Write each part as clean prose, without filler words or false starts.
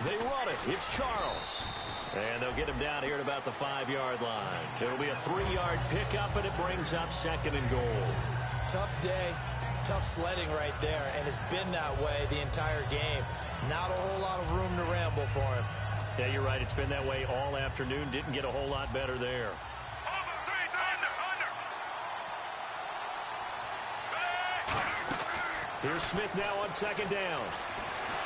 They run it. It's Charles. And they'll get him down here at about the 5-yard line. It'll be a 3-yard pickup, and it brings up 2nd and goal. Tough day, tough sledding right there, and it's been that way the entire game. Not a whole lot of room to ramble for him. Yeah, you're right. It's been that way all afternoon. Didn't get a whole lot better there. Here's Smith now on 2nd down.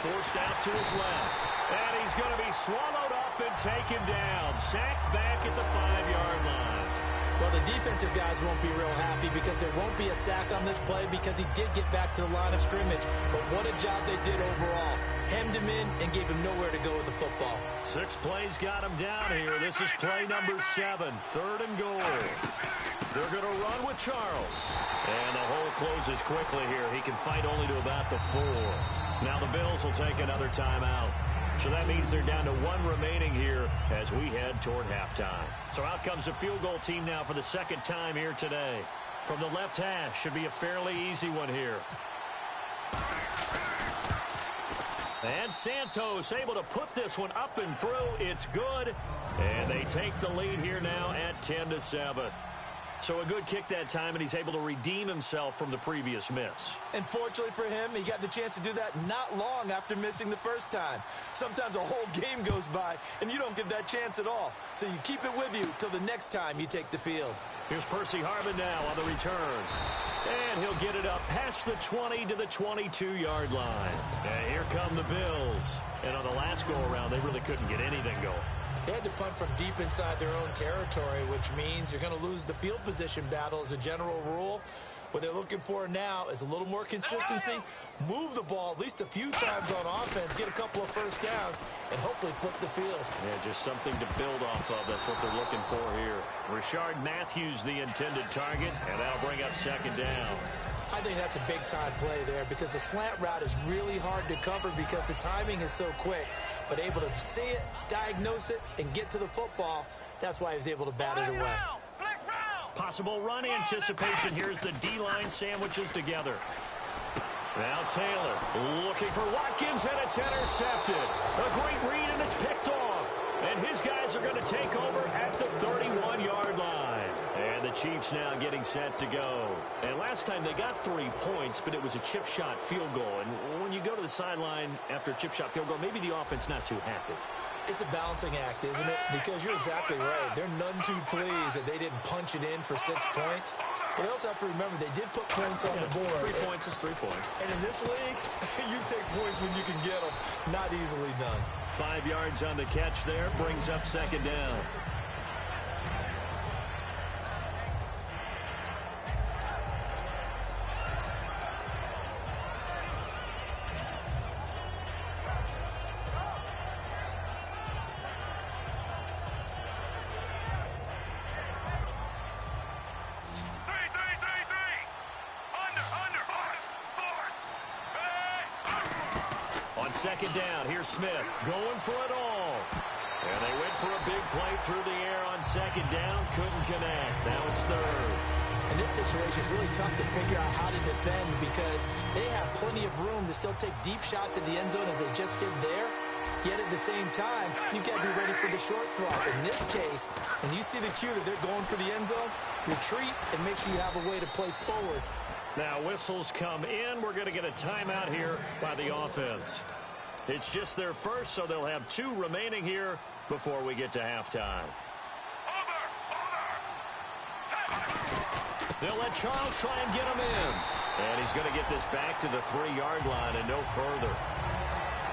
Forced out to his left. And he's going to be swallowed up and taken down. Sacked back at the 5-yard line. Well, the defensive guys won't be real happy because there won't be a sack on this play because he did get back to the line of scrimmage. But what a job they did overall. Hemmed him in and gave him nowhere to go with the football. 6 plays got him down here. This is play number 7, 3rd and goal. They're going to run with Charles. And the hole closes quickly here. He can fight only to about the 4. Now the Bills will take another timeout. So that means they're down to 1 remaining here as we head toward halftime. So out comes the field goal team now for the 2nd time here today. From the left hash, should be a fairly easy one here. And Santos able to put this one up and through. It's good. And they take the lead here now at 10-7. So a good kick that time, and he's able to redeem himself from the previous miss. And fortunately for him, he got the chance to do that not long after missing the first time. Sometimes a whole game goes by, and you don't get that chance at all. So you keep it with you till the next time you take the field. Here's Percy Harvin now on the return. And he'll get it up past the 20 to the 22-yard line. And here come the Bills. And on the last go-around, they really couldn't get anything going. They had to punt from deep inside their own territory, which means you're going to lose the field position battle as a general rule. What they're looking for now is a little more consistency, move the ball at least a few times on offense, get a couple of first downs, and hopefully flip the field. Yeah, just something to build off of. That's what they're looking for here. Rashard Matthews, the intended target, and that'll bring up 2nd down. I think that's a big-time play there because the slant route is really hard to cover because the timing is so quick. But able to see it, diagnose it, and get to the football, that's why he was able to bat it away. Possible run anticipation. Here's the D-line sandwiches together. Now Taylor looking for Watkins, and it's intercepted. A great read, and it's picked off. And his guys are going to take over at the 31-yard line. And the Chiefs now getting set to go. And last time they got 3 points, but it was a chip shot field goal. And when you go to the sideline after a chip shot field goal, maybe the offense not too happy. It's a balancing act, isn't it? Because you're exactly right. They're none too pleased that they didn't punch it in for 6 points. But they also have to remember they did put points on the board. 3 points is 3 points. And in this league, you take points when you can get them. Not easily done. 5 yards on the catch there. Brings up 2nd down. On 2nd down, here's Smith going for it all. And they went for a big play through the air on 2nd down. Couldn't connect. Now it's 3rd. In this situation, it's really tough to figure out how to defend because they have plenty of room to still take deep shots at the end zone as they just did there. Yet at the same time, you've got to be ready for the short throw. In this case, when you see the cue that they're going for the end zone, retreat and make sure you have a way to play forward. Now whistles come in. We're going to get a timeout here by the offense. It's just their first, so they'll have 2 remaining here before we get to halftime. They'll let Charles try and get him in. And he's going to get this back to the 3-yard line and no further.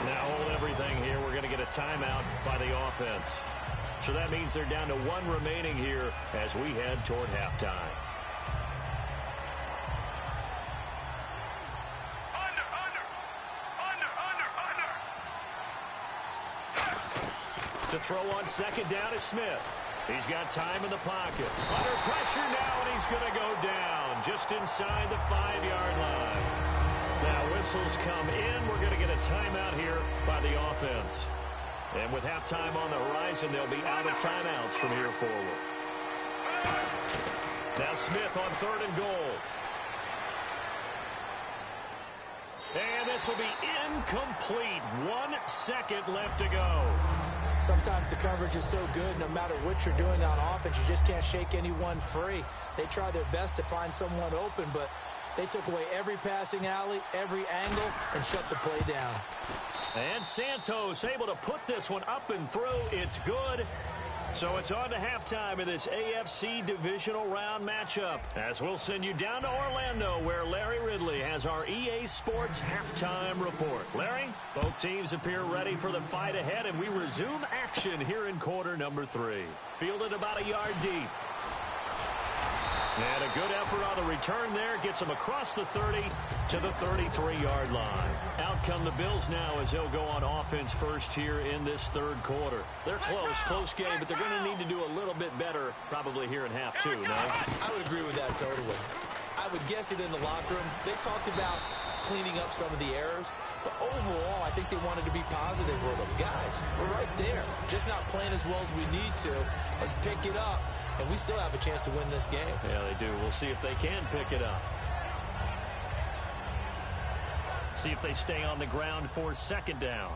Now hold everything here. We're going to get a timeout by the offense. So that means they're down to 1 remaining here as we head toward halftime. To throw on 2nd down is Smith. He's got time in the pocket. Under pressure now, and he's going to go down just inside the 5-yard line. Now whistles come in. We're going to get a timeout here by the offense. And with halftime on the horizon, they'll be out of timeouts from here forward. Now Smith on 3rd and goal. And this will be incomplete. 1 second left to go. Sometimes the coverage is so good, no matter what you're doing on offense, you just can't shake anyone free. They try their best to find someone open, but they took away every passing alley, every angle, and shut the play down. And Santos able to put this one up and through. It's good. So it's on to halftime of this AFC divisional round matchup, as we'll send you down to Orlando, where Larry Ridley has our EA Sports halftime report. Larry, both teams appear ready for the fight ahead, and we resume action here in quarter number 3. Fielded about a yard deep. And a good effort on the return there. Gets him across the 30 to the 33-yard line. Out come the Bills now as they'll go on offense first here in this third quarter. They're close game, but they're going to need to do a little bit better probably here in half 2, no? I would agree with that totally. I would guess it in the locker room. They talked about cleaning up some of the errors, but overall, I think they wanted to be positive. We're like, guys, we're right there. Just not playing as well as we need to. Let's pick it up. And we still have a chance to win this game. Yeah, they do. We'll see if they can pick it up. See if they stay on the ground for second down.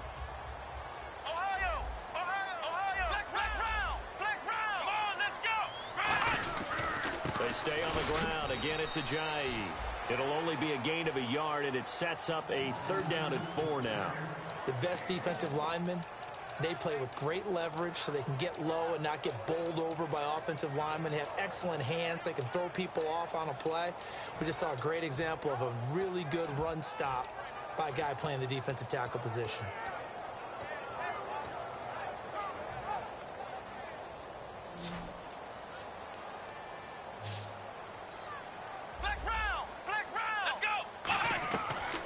Ohio! Flex round! Come on, let's go! They stay on the ground. Again, it's Ajayi. It'll only be a gain of a yard, and it sets up a third down and 4 now. The best defensive linemen, they play with great leverage so they can get low and not get bowled over by offensive linemen. They have excellent hands. They can throw people off on a play. We just saw a great example of a really good run stop by a guy playing the defensive tackle position. Flex round! Let's go!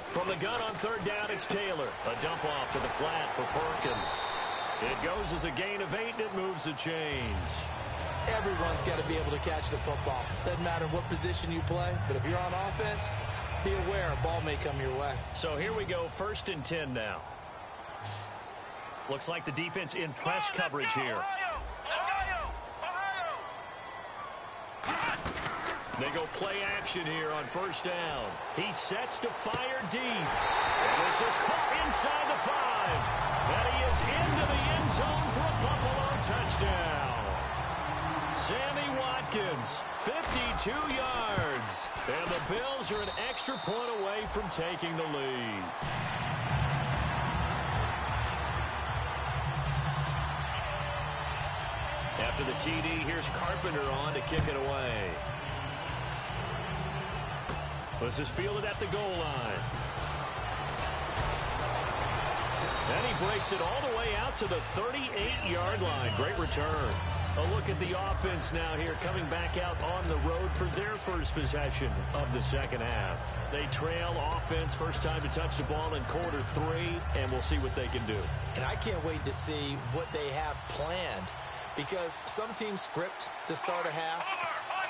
From the gun on third down, it's Taylor. A dump off to the flat for Perkins. It goes as a gain of 8, and it moves the chains. Everyone's got to be able to catch the football. Doesn't matter what position you play, but if you're on offense, be aware a ball may come your way. So here we go, 1st and 10 now. Looks like the defense in press coverage here. They go play action here on first down. He sets to fire deep. And this is caught inside the 5. And he is into the end zone for a Buffalo touchdown. Sammy Watkins, 52 yards. And the Bills are an extra point away from taking the lead. After the TD, here's Carpenter on to kick it away. This is fielded at the goal line. And he breaks it all the way out to the 38-yard line. Great return. A look at the offense now here, coming back out on the road for their first possession of the second half. They trail offense, first time to touch the ball in quarter 3, and we'll see what they can do. And I can't wait to see what they have planned, because some teams script to start a half.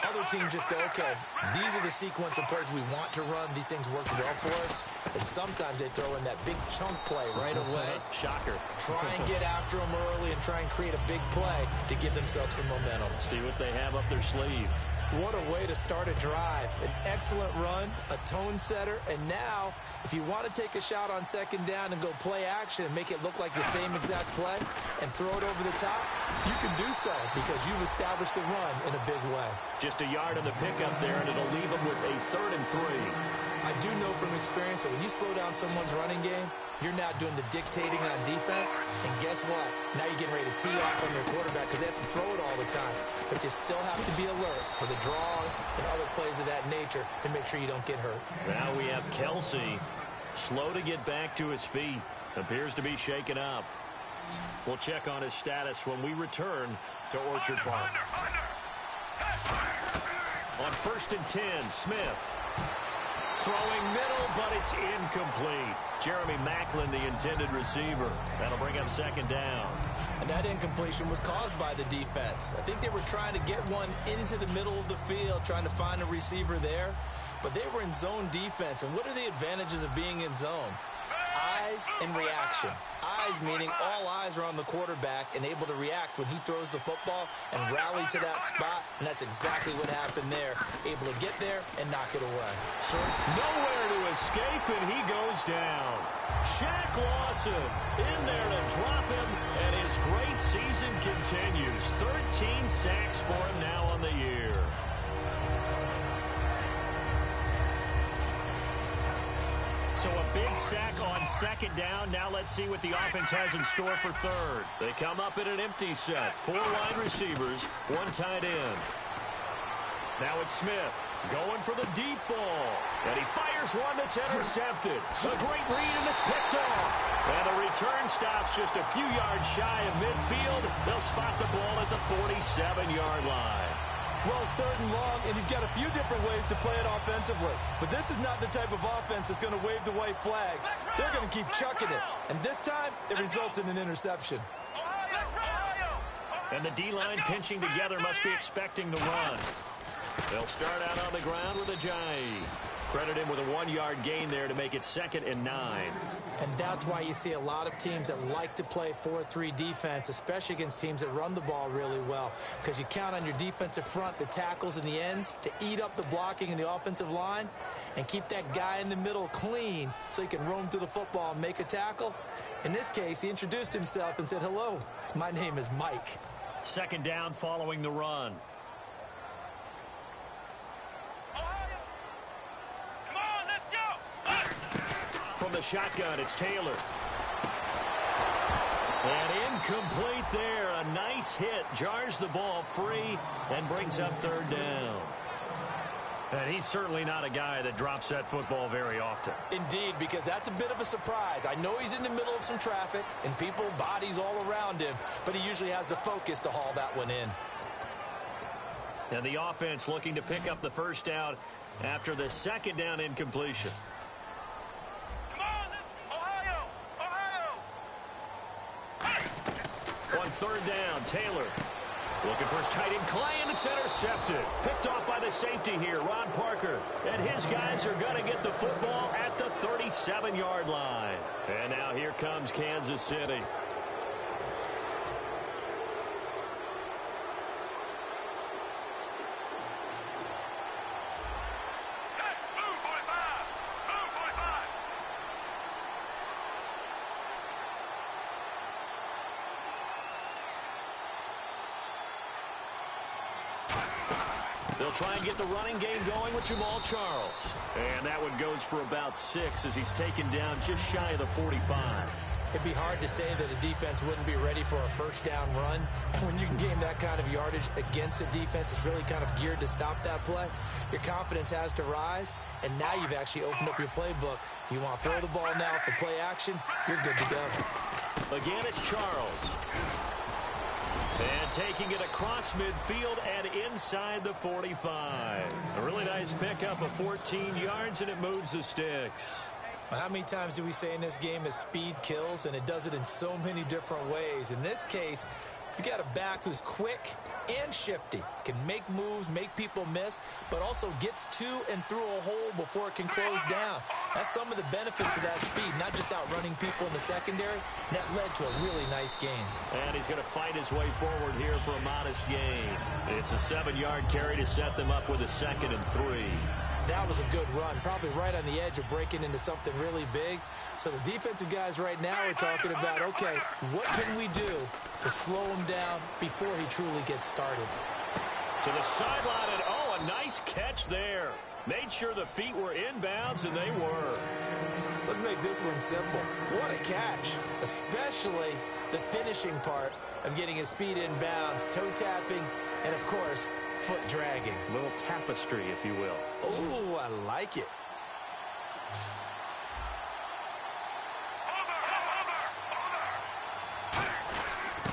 Other teams just go, okay, these are the sequence of plays we want to run. These things worked well for us. And sometimes they throw in that big chunk play right away. Shocker. Try and get after them early and try and create a big play to give themselves some momentum. See what they have up their sleeve. What a way to start a drive. An excellent run, a tone setter, and now if you want to take a shot on second down and go play action and make it look like the same exact play and throw it over the top, you can do so because you've established the run in a big way. Just a yard on the pickup there, and it'll leave them with a 3rd and 3. I do know from experience that when you slow down someone's running game, you're now doing the dictating on defense, and guess what? Now you're getting ready to tee off on your quarterback because they have to throw it all the time. But you still have to be alert for the draws and other plays of that nature to make sure you don't get hurt. Now we have Kelsey, slow to get back to his feet. Appears to be shaken up. We'll check on his status when we return to Orchard Park. On 1st and 10, Smith. Throwing middle, but it's incomplete. Jeremy Maclin, the intended receiver. That'll bring up second down. And that incompletion was caused by the defense. I think they were trying to get one into the middle of the field, trying to find a receiver there. But they were in zone defense. And what are the advantages of being in zone? Eyes and reaction. Eyes meaning all eyes are on the quarterback and able to react when he throws the football and rally to that spot. And that's exactly what happened there. Able to get there and knock it away. So nowhere to escape, and he goes down. Shaq Lawson in there to drop him, and his great season continues. 13 sacks for him now on the year. So a big sack on second down. Now let's see what the offense has in store for third. They come up in an empty set. 4 wide receivers, 1 tight end. Now it's Smith going for the deep ball. And he fires one that's intercepted. A great read, and it's picked off. And the return stops just a few yards shy of midfield. They'll spot the ball at the 47-yard line. Well, it's 3rd and long, and you've got a few different ways to play it offensively. But this is not the type of offense that's going to wave the white flag. They're going to keep chucking it. And this time, it results in an interception. And the D-line pinching together must be expecting the run. They'll start out on the ground with Ajayi. Credit him with a 1-yard gain there to make it 2nd and 9. And that's why you see a lot of teams that like to play 4-3 defense, especially against teams that run the ball really well, because you count on your defensive front, the tackles and the ends, to eat up the blocking in the offensive line and keep that guy in the middle clean so he can roam to the football and make a tackle. In this case, he introduced himself and said, "Hello, my name is Mike." 2nd down following the run. From the shotgun, it's Taylor. And incomplete there. A nice hit. Jars the ball free and brings up 3rd down. And he's certainly not a guy that drops that football very often. Indeed, because that's a bit of a surprise. I know he's in the middle of some traffic and people, bodies all around him, but he usually has the focus to haul that one in. And the offense looking to pick up the first down after the 2nd down incompletion. On 3rd down, Taylor looking for his tight end, Clay, and it's intercepted. Picked off by the safety here, Ron Parker. And his guys are going to get the football at the 37-yard line. And now here comes Kansas City. They'll try and get the running game going with Jamal Charles. And that one goes for about 6 as he's taken down just shy of the 45. It'd be hard to say that a defense wouldn't be ready for a first down run. When you can gain that kind of yardage against a defense that's really kind of geared to stop that play, your confidence has to rise, and now you've actually opened up your playbook. If you want to throw the ball now for play action, you're good to go. Again, it's Charles. And taking it across midfield and inside the 45. A really nice pickup of 14 yards, and it moves the sticks. Well, how many times do we say in this game that speed kills, and it does it in so many different ways? In this case, you got a back who's quick and shifty, can make moves, make people miss, but also gets to and through a hole before it can close down. That's some of the benefits of that speed, not just outrunning people in the secondary. That led to a really nice gain. And he's going to fight his way forward here for a modest gain. It's a 7-yard carry to set them up with a 2nd and 3. That was a good run, probably right on the edge of breaking into something really big. So the defensive guys right now are talking about, okay, what can we do to slow him down before he truly gets started? To the sideline, and oh, a nice catch there. Made sure the feet were inbounds, and they were. Let's make this one simple. What a catch, especially the finishing part of getting his feet in bounds, toe tapping, and of course, foot dragging. A little tapestry, if you will. Oh, I like it.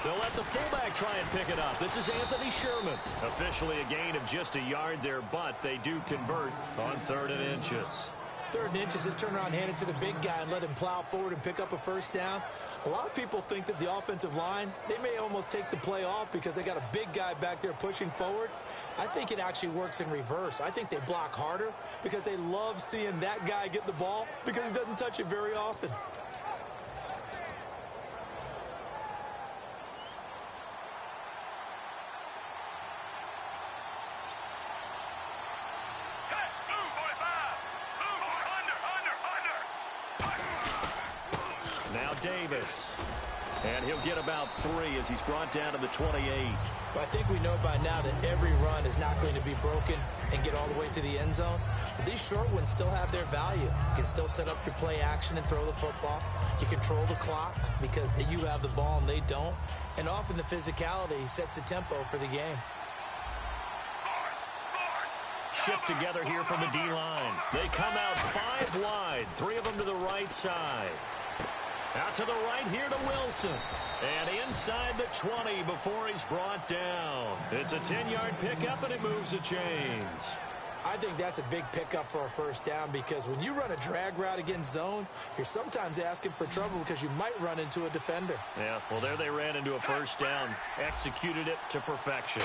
They'll let the fullback try and pick it up. This is Anthony Sherman. Officially a gain of just a yard there, but they do convert on 3rd and inches. 3rd and inches, just turn around, hand it to the big guy and let him plow forward and pick up a first down. A lot of people think that the offensive line, they may almost take the play off because they got a big guy back there pushing forward. I think it actually works in reverse. I think they block harder because they love seeing that guy get the ball because he doesn't touch it very often. Set, move 45. Move under. Now Davis. And he'll get about 3 as he's brought down to the 28. But I think we know by now that every run is not going to be broken and get all the way to the end zone. But these short ones still have their value. You can still set up your play action and throw the football. You control the clock because you have the ball and they don't. And often the physicality sets the tempo for the game. Shift together here from the D-line. They come out 5 wide, 3 of them to the right side. Out to the right here to Wilson. And inside the 20 before he's brought down. It's a 10-yard pickup, and it moves the chains. I think that's a big pickup for a first down because when you run a drag route against zone, you're sometimes asking for trouble because you might run into a defender. Yeah, well, there they ran into a first down. Executed it to perfection.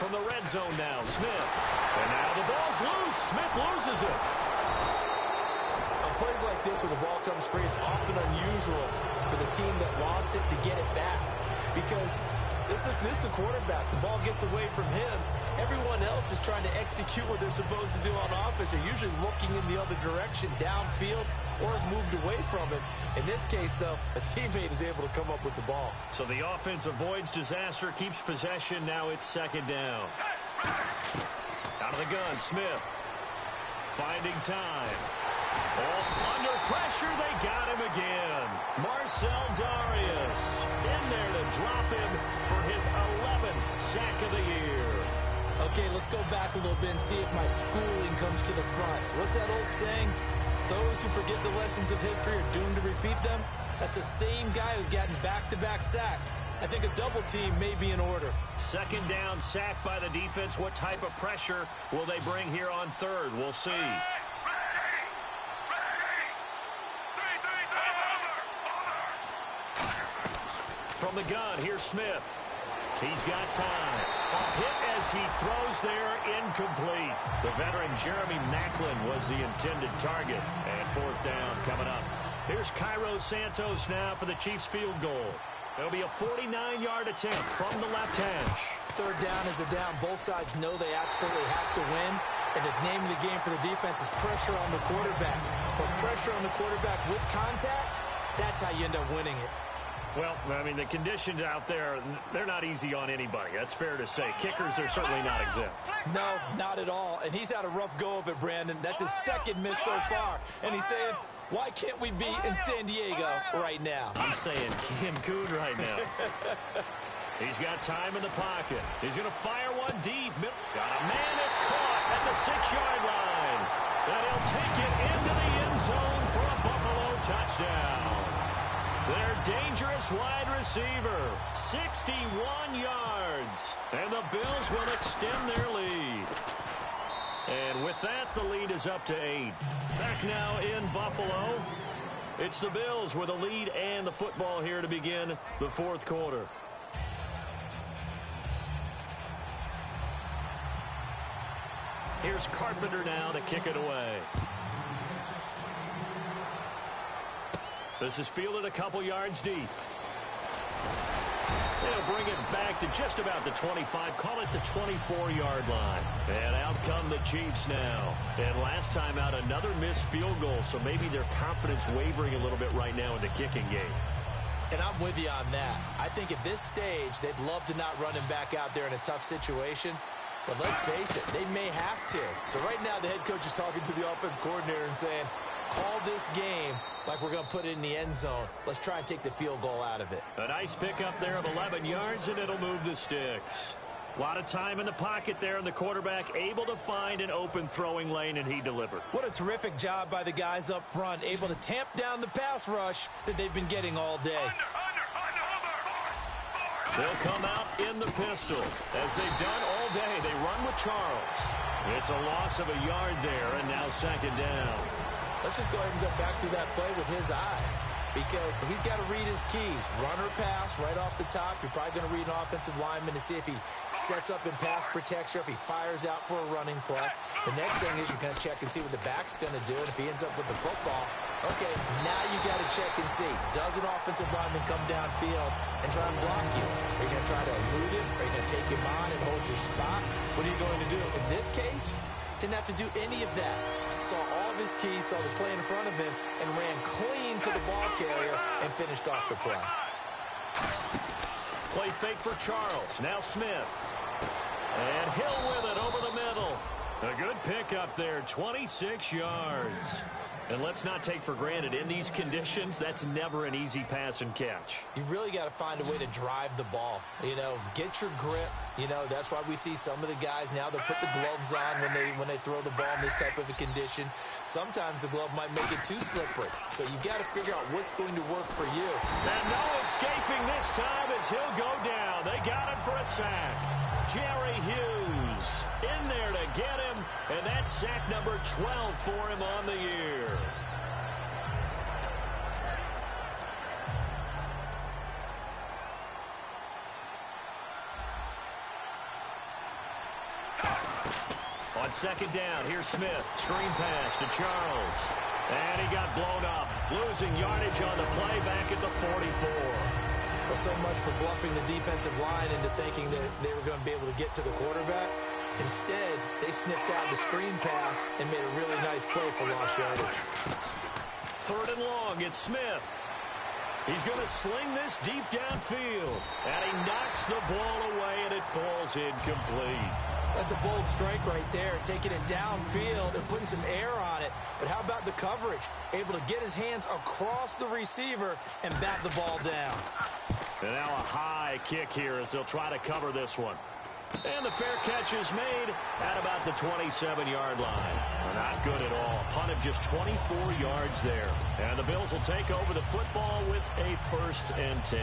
From the red zone now, Smith. And now the ball's loose. Smith loses it. Plays like this when the ball comes free, it's often unusual for the team that lost it to get it back because this is the quarterback. The ball gets away from him. Everyone else is trying to execute what they're supposed to do on offense. They're usually looking in the other direction, downfield, or have moved away from it. In this case, though, a teammate is able to come up with the ball. So the offense avoids disaster, keeps possession. Now it's second down. Out of the gun, Smith. Finding time. Oh, under pressure, they got him again. Marcel Darius in there to drop him for his 11th sack of the year. Okay, let's go back a little bit and see if my schooling comes to the front. What's that old saying? Those who forget the lessons of history are doomed to repeat them. That's the same guy who's gotten back-to-back sacks. I think a double team may be in order. Second down, sack by the defense. What type of pressure will they bring here on third? We'll see. From the gun, here's Smith. He's got time. A hit as he throws there, incomplete. The veteran Jeremy Maclin was the intended target. And fourth down coming up. Here's Cairo Santos now for the Chiefs field goal. It'll be a 49-yard attempt from the left hash. Third down is a down. Both sides know they absolutely have to win. And the name of the game for the defense is pressure on the quarterback. But pressure on the quarterback with contact, that's how you end up winning it. Well, I mean, the conditions out there, they're not easy on anybody. That's fair to say. Kickers are certainly not exempt. No, not at all. And he's had a rough go of it, Brandon. That's his second miss so far. And he's saying, why can't we be in San Diego right now? I'm saying Cancun right now. He's got time in the pocket. He's going to fire one deep. Got a man that's caught at the 6-yard line. And he'll take it into the end zone for a Buffalo touchdown. Their dangerous wide receiver, 61 yards. And the Bills will extend their lead. And with that, the lead is up to 8. Back now in Buffalo. It's the Bills with a lead and the football here to begin the fourth quarter. Here's Carpenter now to kick it away. This is fielded a couple yards deep. They'll bring it back to just about the 25. Call it the 24-yard line. And out come the Chiefs now. And last time out, another missed field goal. So maybe their confidence wavering a little bit right now in the kicking game. And I'm with you on that. I think at this stage, they'd love to not run him back out there in a tough situation. But let's face it, they may have to. So right now, the head coach is talking to the offense coordinator and saying, call this game like we're going to put it in the end zone. Let's try and take the field goal out of it. A nice pickup there of 11 yards, and it'll move the sticks. A lot of time in the pocket there, and the quarterback able to find an open throwing lane, and he delivered. What a terrific job by the guys up front, able to tamp down the pass rush that they've been getting all day. They'll come out in the pistol. As they've done all day, they run with Charles. It's a loss of a yard there, and now second down. Let's just go ahead and go back to that play with his eyes because he's got to read his keys. Run or pass right off the top. You're probably going to read an offensive lineman to see if he sets up in pass protection, if he fires out for a running play. The next thing is you're going to check and see what the back's going to do, and if he ends up with the football, okay, now you got to check and see. Does an offensive lineman come downfield and try and block you? Are you going to try to elude him? Are you going to take him on and hold your spot? What are you going to do? In this case, didn't have to do any of that. Saw all of his keys, saw the play in front of him, and ran clean to the ball carrier and finished off the play. Play fake for Charles. Now Smith. And Hill with it over the middle. A good pickup there, 26 yards. And let's not take for granted, in these conditions, that's never an easy pass and catch. You really got to find a way to drive the ball. You know, get your grip. You know, that's why we see some of the guys now that put the gloves on when they throw the ball in this type of a condition. Sometimes the glove might make it too slippery. So you got to figure out what's going to work for you. And no escaping this time as he'll go down. They got him for a sack. Jerry Hughes in there to get him, and that's sack number 12 for him on the year. On second down, here's Smith. Screen pass to Charles. And he got blown up, losing yardage on the play back at the 44. Well, so much for bluffing the defensive line into thinking that they were going to be able to get to the quarterback. Instead, they sniffed out the screen pass and made a really nice play for lost yardage. Third and long, it's Smith. He's going to sling this deep downfield. And he knocks the ball away, and it falls incomplete. That's a bold strike right there, taking it downfield and putting some air on it. But how about the coverage? Able to get his hands across the receiver and bat the ball down. And now a high kick here as they'll try to cover this one. And the fair catch is made at about the 27-yard line. Not good at all. Punt of just 24 yards there. And the Bills will take over the football with a 1st and 10.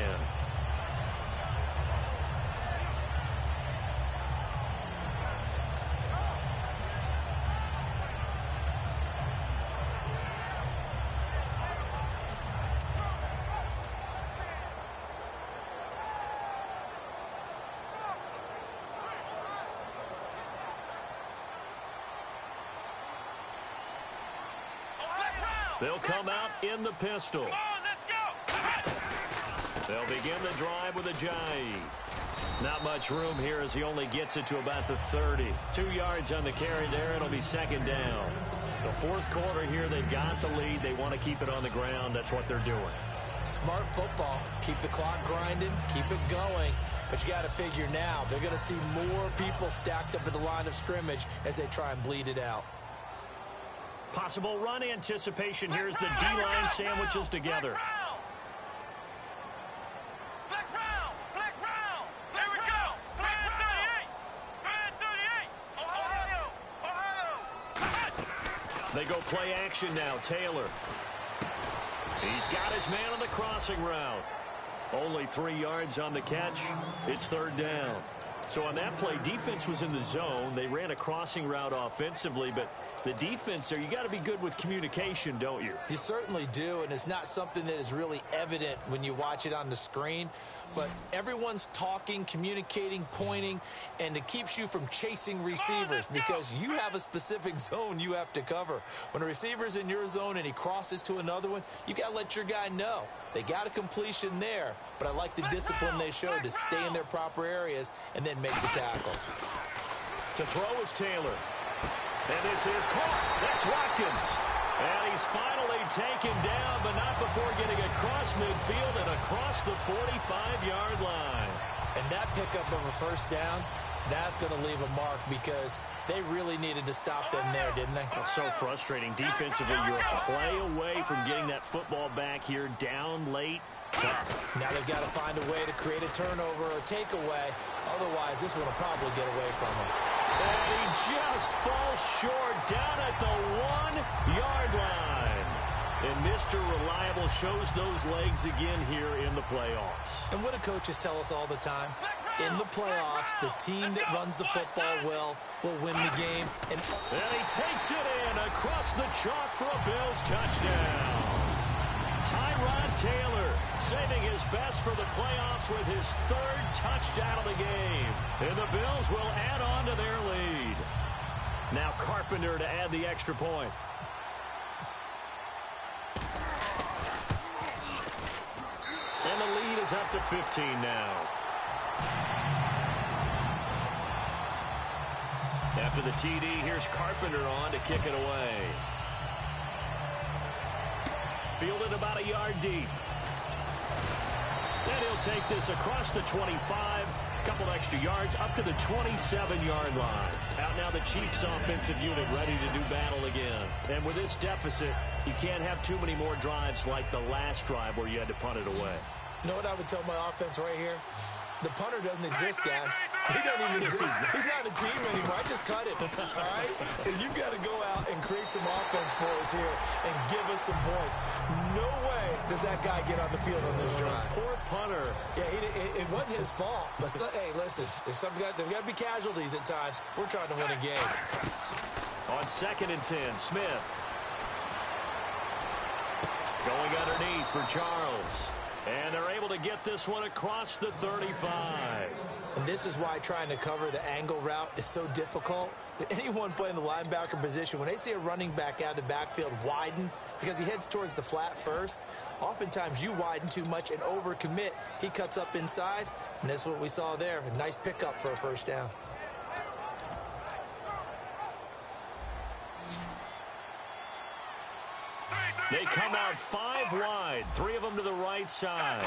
They'll come out in the pistol. Come on, let's go. They'll begin the drive with Ajayi. Not much room here as he only gets it to about the 30. 2 yards on the carry there. It'll be second down. The fourth quarter here, they've got the lead. They want to keep it on the ground. That's what they're doing. Smart football. Keep the clock grinding. Keep it going. But you got to figure now, they're going to see more people stacked up at the line of scrimmage as they try and bleed it out. Possible run anticipation. Here's the D-line sandwiches together. Flex round. Flex round. Here we go. Flex 38. Ohio. They go play action now. Taylor. He's got his man on the crossing route. Only 3 yards on the catch. It's third down. So on that play, defense was in the zone. They ran a crossing route offensively, but the defense there, you got to be good with communication, don't you? You certainly do, and it's not something that is really evident when you watch it on the screen. But everyone's talking, communicating, pointing, and it keeps you from chasing receivers because you have a specific zone you have to cover. When a receiver's in your zone and he crosses to another one, you got to let your guy know. They got a completion there, but I like the discipline they showed to stay in their proper areas and then make the tackle. To throw is Taylor. And this is caught. That's Watkins. And he's finally taken down, but not before getting across midfield and across the 45-yard line. And that pickup of a first down, that's going to leave a mark because they really needed to stop them there, didn't they? Well, so frustrating. Defensively, you're a play away from getting that football back here down late. Tough. Now they've got to find a way to create a turnover or a takeaway. Otherwise, this one will probably get away from them. And he just falls short down at the 1-yard line. And Mr. Reliable shows those legs again here in the playoffs. And what do coaches tell us all the time? In the playoffs, the team that runs the football well will win the game. And he takes it in across the chalk for a Bills touchdown. Tyrod Taylor saving his best for the playoffs with his 3rd touchdown of the game. And the Bills will add on to their lead. Now Carpenter to add the extra point. And the lead is up to 15 now. After the TD, here's Carpenter on to kick it away. fielded about a yard deep. And he'll take this across the 25, a couple extra yards, up to the 27-yard line. Out now the Chiefs offensive unit ready to do battle again. And with this deficit, you can't have too many more drives like the last drive where you had to punt it away. You know what I would tell my offense right here? The punter doesn't exist, guys. He doesn't even exist. He's not a team anymore. I just cut him, all right? So you've got to go out and create some offense for us here and give us some points. No way does that guy get on the field on this drive. Poor punter. Yeah, it wasn't his fault. But, hey, listen, there's got to be casualties at times. We're trying to win a game. On 2nd and 10, Smith. Going underneath for Charles. And they're able to get this one across the 35. And this is why trying to cover the angle route is so difficult. Anyone playing the linebacker position, when they see a running back out of the backfield widen because he heads towards the flat first, oftentimes you widen too much and overcommit. He cuts up inside, and that's what we saw there. A nice pickup for a first down. They come out 5 wide, 3 of them to the right side.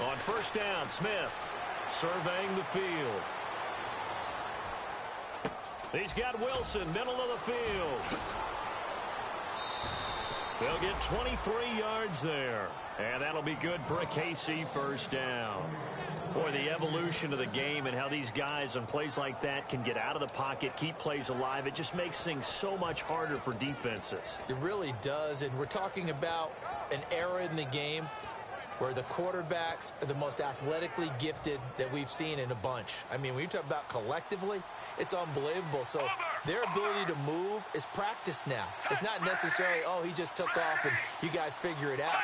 On 1st down, Smith surveying the field. He's got Wilson, middle of the field. They'll get 23 yards there, and that'll be good for a KC first down. Boy, the evolution of the game and how these guys on plays like that can get out of the pocket, keep plays alive, it just makes things so much harder for defenses. It really does, and we're talking about an era in the game where the quarterbacks are the most athletically gifted that we've seen in a bunch. I mean, when you talk about collectively, it's unbelievable. So their ability to move is practiced now. It's not necessarily, oh, he just took off and you guys figure it out.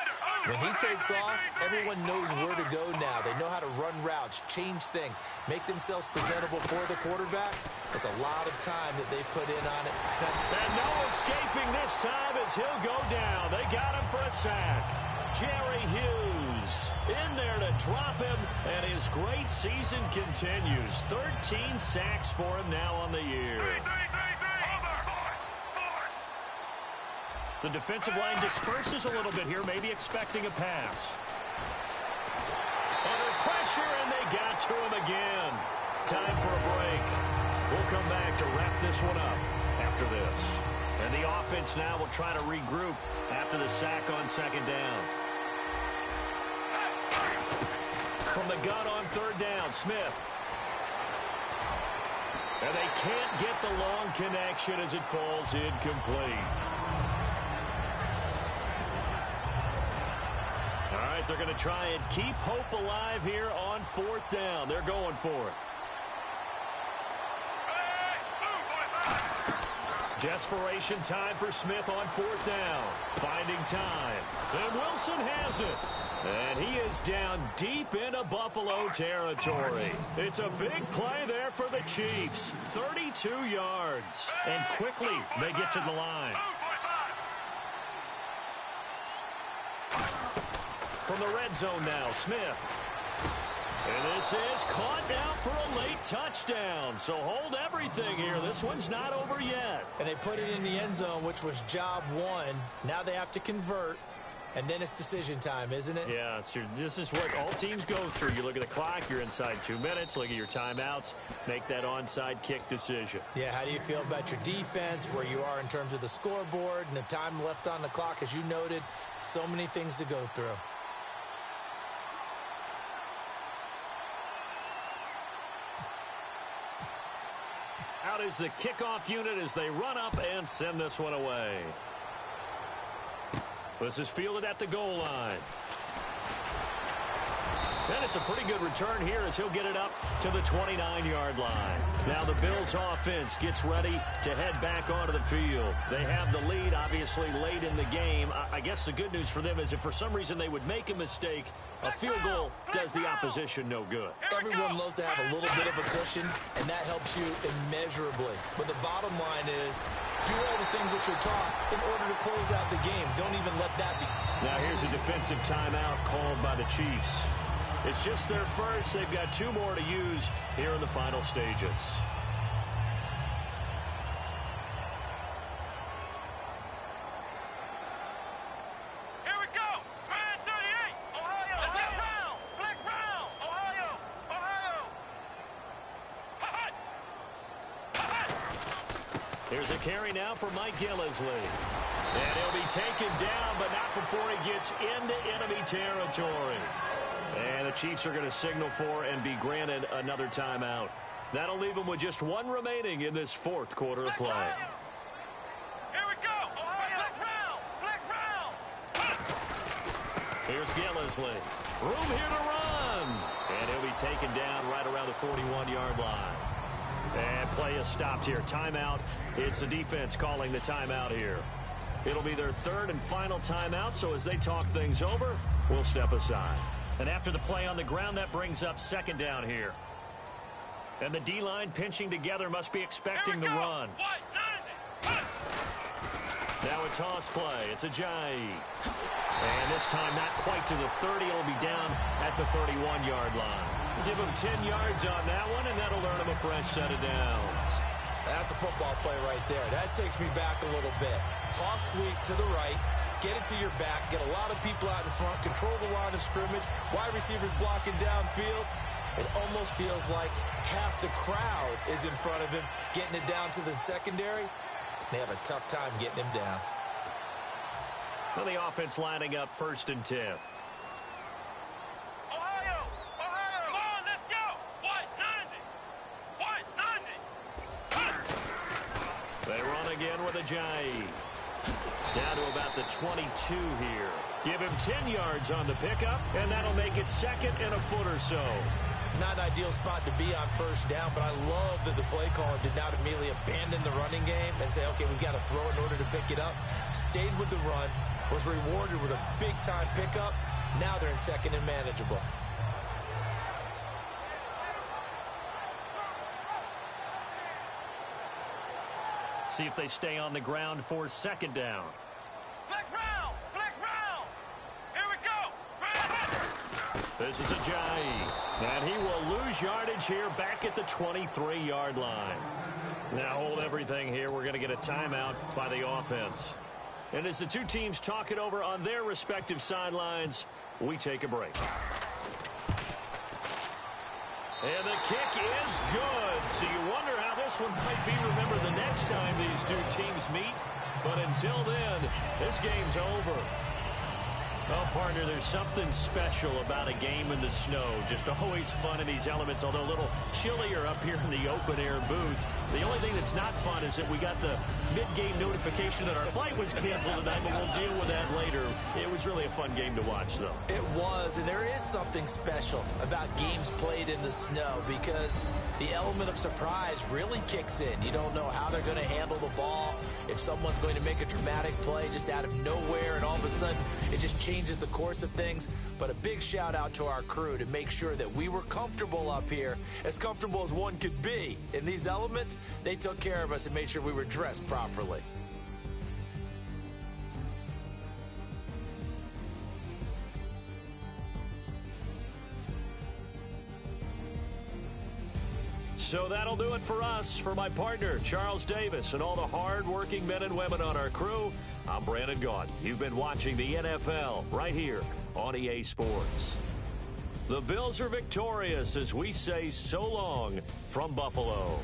When he takes off, everyone knows where to go now. They know how to run routes, change things, make themselves presentable for the quarterback. It's a lot of time that they put in on it. And no escaping this time as he'll go down. They got him for a sack. Jerry Hughes in there to drop him, and his great season continues. 13 sacks for him now on the year. The defensive line disperses a little bit here, maybe expecting a pass. Under pressure, and they got to him again. Time for a break. We'll come back to wrap this one up after this. And the offense now will try to regroup after the sack on 2nd down. From the gun on 3rd down, Smith. And they can't get the long connection as it falls incomplete. All right, they're going to try and keep hope alive here on 4th down. They're going for it. Desperation time for Smith on 4th down. Finding time. And Wilson has it. And he is down deep into Buffalo territory. It's a big play there for the Chiefs. 32 yards. And quickly they get to the line. From the red zone now, Smith. And this is caught now for a late touchdown. So hold everything here. This one's not over yet. And they put it in the end zone, which was job 1. Now they have to convert. And then it's decision time, isn't it? Yeah, this is what all teams go through. You look at the clock, you're inside 2 minutes, look at your timeouts, make that onside kick decision. Yeah, how do you feel about your defense, where you are in terms of the scoreboard and the time left on the clock? As you noted, so many things to go through. Out is the kickoff unit as they run up and send this one away. This is fielded at the goal line. And it's a pretty good return here as he'll get it up to the 29-yard line. Now the Bills offense gets ready to head back onto the field. They have the lead, obviously, late in the game. I guess the good news for them is if for some reason they would make a mistake, a field goal does the opposition no good. Everyone loves to have a little bit of a cushion, and that helps you immeasurably. But the bottom line is, do all the things that you're taught in order to close out the game. Don't even let that be. Now here's a defensive timeout called by the Chiefs. It's just their first. They've got 2 more to use here in the final stages. Here's a carry now for Mike Gillislee. And he'll be taken down, but not before he gets into enemy territory. And the Chiefs are going to signal for and be granted another timeout. That'll leave them with just one remaining in this fourth quarter of play. Here we go. Flex round. Here's Gillislee. Room here to run. And he'll be taken down right around the 41-yard line. And play is stopped here. Timeout. It's the defense calling the timeout here. It'll be their third and final timeout, so as they talk things over, we'll step aside. And after the play on the ground, that brings up second down here. And the D-line pinching together must be expecting the run. Now a toss play. It's Ajayi. And this time not quite to the 30. It'll be down at the 31-yard line. Give him 10 yards on that one, and that'll earn him a fresh set of downs. That's a football play right there. That takes me back a little bit. Toss sweep to the right. Get it to your back. Get a lot of people out in front. Control the line of scrimmage. Wide receivers blocking downfield. It almost feels like half the crowd is in front of him, getting it down to the secondary. They have a tough time getting him down. Well, the offense lining up 1st and 10. Ohio! Come on, let's go! White 90! They run again with Ajayi. Down to about the 22 here. Give him 10 yards on the pickup, and that'll make it second and a foot or so. Not an ideal spot to be on first down, but I love that the play caller did not immediately abandon the running game and say, okay, we've got to throw in order to pick it up. Stayed with the run, was rewarded with a big-time pickup. Now they're in second and manageable. See if they stay on the ground for second down. Flex round! Here we go! This is Ajayi. And he will lose yardage here back at the 23-yard line. Now hold everything here. We're going to get a timeout by the offense. And as the two teams talk it over on their respective sidelines, we take a break. And the kick is good. So you wonder how this one might be remembered the next time these two teams meet. But until then, this game's over. Oh, partner, there's something special about a game in the snow. Just always fun in these elements, although a little chillier up here in the open-air booth. The only thing that's not fun is that we got the mid-game notification that our flight was canceled tonight, but we'll deal with that later. It was really a fun game to watch, though. It was, and there is something special about games played in the snow because the element of surprise really kicks in. You don't know how they're going to handle the ball, if someone's going to make a dramatic play just out of nowhere, and all of a sudden it just changes the course of things. But a big shout out to our crew to make sure that we were comfortable up here, as comfortable as one could be. In these elements, they took care of us and made sure we were dressed properly. So that'll do it for us. For my partner, Charles Davis, and all the hard-working men and women on our crew, I'm Brandon Gaudin. You've been watching the NFL right here on EA Sports. The Bills are victorious as we say so long from Buffalo.